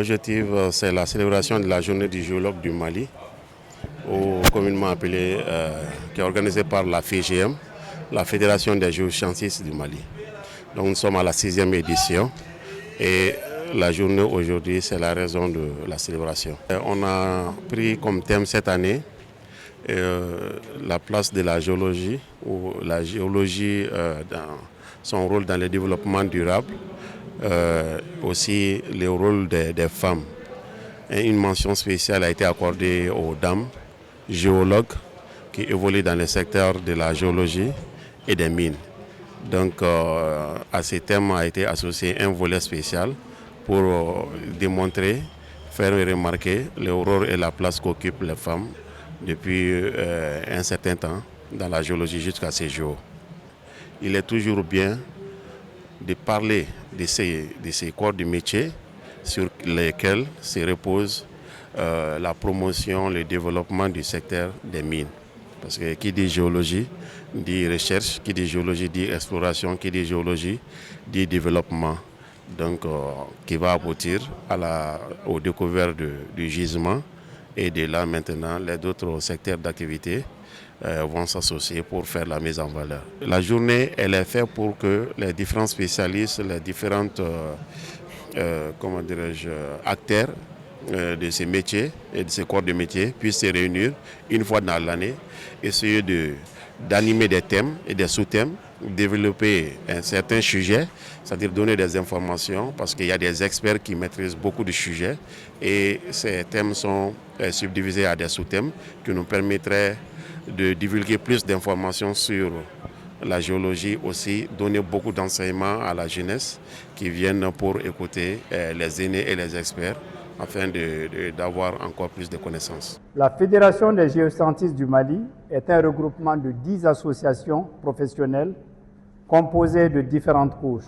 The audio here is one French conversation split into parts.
L'objectif, c'est la célébration de la journée du géologue du Mali, ou communément appelée, qui est organisée par la FGM, la Fédération des géoscientistes du Mali. Donc nous sommes à la 6e édition et la journée aujourd'hui, c'est la raison de la célébration. On a pris comme thème cette année la place de la géologie, ou la géologie dans son rôle dans le développement durable, aussi le rôle des femmes. Et une mention spéciale a été accordée aux dames géologues qui évoluent dans le secteur de la géologie et des mines. Donc à ce thème a été associé un volet spécial pour démontrer, faire remarquer le rôle et la place qu'occupent les femmes depuis un certain temps dans la géologie jusqu'à ces jours. Il est toujours bien de parler de ces corps de métier sur lesquels se repose la promotion, le développement du secteur des mines. Parce que qui dit géologie dit recherche, qui dit géologie dit exploration, qui dit géologie dit développement. Donc qui va aboutir aux découvertes du gisement, et de là maintenant les autres secteurs d'activité vont s'associer pour faire la mise en valeur. La journée, elle est faite pour que les différents spécialistes, les différentes acteurs de ces métiers et de ces corps de métiers puissent se réunir une fois dans l'année, essayer d'animer des thèmes et des sous-thèmes, développer un certain sujet, c'est-à-dire donner des informations, parce qu'il y a des experts qui maîtrisent beaucoup de sujets et ces thèmes sont subdivisés à des sous-thèmes qui nous permettraient de divulguer plus d'informations sur la géologie, aussi donner beaucoup d'enseignements à la jeunesse qui viennent pour écouter les aînés et les experts afin d'avoir encore plus de connaissances. La Fédération des géoscientistes du Mali est un regroupement de 10 associations professionnelles composées de différentes couches.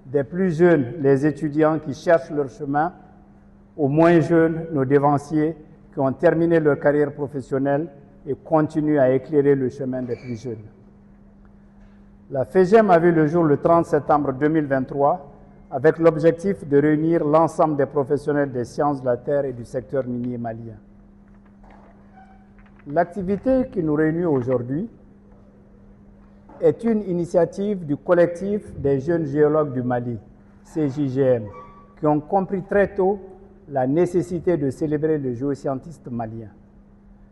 Des plus jeunes, les étudiants qui cherchent leur chemin, aux moins jeunes, nos devanciers qui ont terminé leur carrière professionnelle et continuent à éclairer le chemin des plus jeunes. La FGM a vu le jour le 30 septembre 2023 avec l'objectif de réunir l'ensemble des professionnels des sciences de la terre et du secteur minier malien. L'activité qui nous réunit aujourd'hui est une initiative du collectif des jeunes géologues du Mali, CJGM, qui ont compris très tôt la nécessité de célébrer le géoscientiste malien.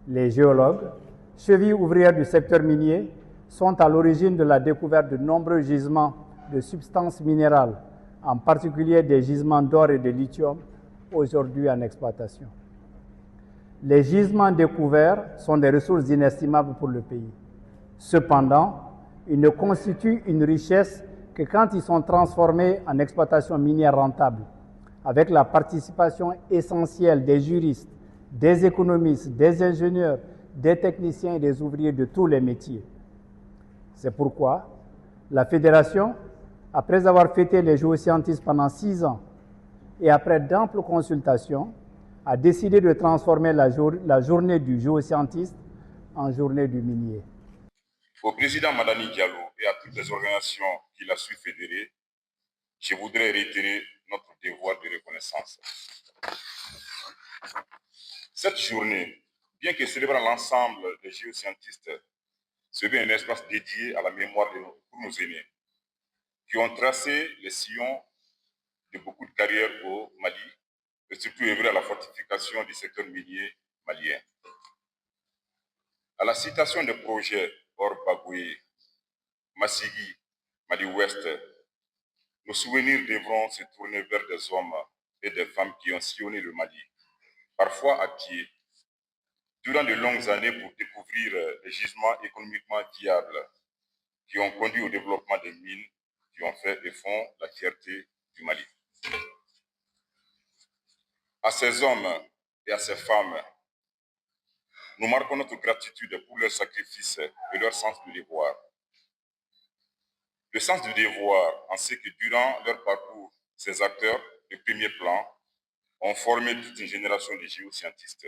Les géologues, chevilles ouvrières du secteur minier, sont à l'origine de la découverte de nombreux gisements de substances minérales, en particulier des gisements d'or et de lithium, aujourd'hui en exploitation. Les gisements découverts sont des ressources inestimables pour le pays. Cependant, ils ne constituent une richesse que quand ils sont transformés en exploitation minière rentable, avec la participation essentielle des juristes, des économistes, des ingénieurs, des techniciens et des ouvriers de tous les métiers. C'est pourquoi la Fédération, après avoir fêté les géoscientistes pendant 6 ans et après d'amples consultations, a décidé de transformer la journée du géoscientiste en journée du minier. Au président Madani Diallo et à toutes les organisations qu'il a su fédérer, je voudrais réitérer notre devoir de reconnaissance. Cette journée, bien que célébrant l'ensemble des géoscientistes, se veut un espace dédié à la mémoire de tous nos aînés, qui ont tracé les sillons de beaucoup de carrières au Mali, et surtout œuvré à la fortification du secteur minier malien. À la citation des projets Or-Bagoué, Massigi, Mali-Ouest, nos souvenirs devront se tourner vers des hommes et des femmes qui ont sillonné le Mali, parfois à pied, durant de longues années pour découvrir des gisements économiquement viables qui ont conduit au développement des mines qui ont fait et font la fierté du Mali. À ces hommes et à ces femmes, nous marquons notre gratitude pour leur sacrifice et leur sens du devoir. Le sens du devoir en ce que durant leur parcours, ces acteurs de premier plan ont formé toute une génération de géoscientistes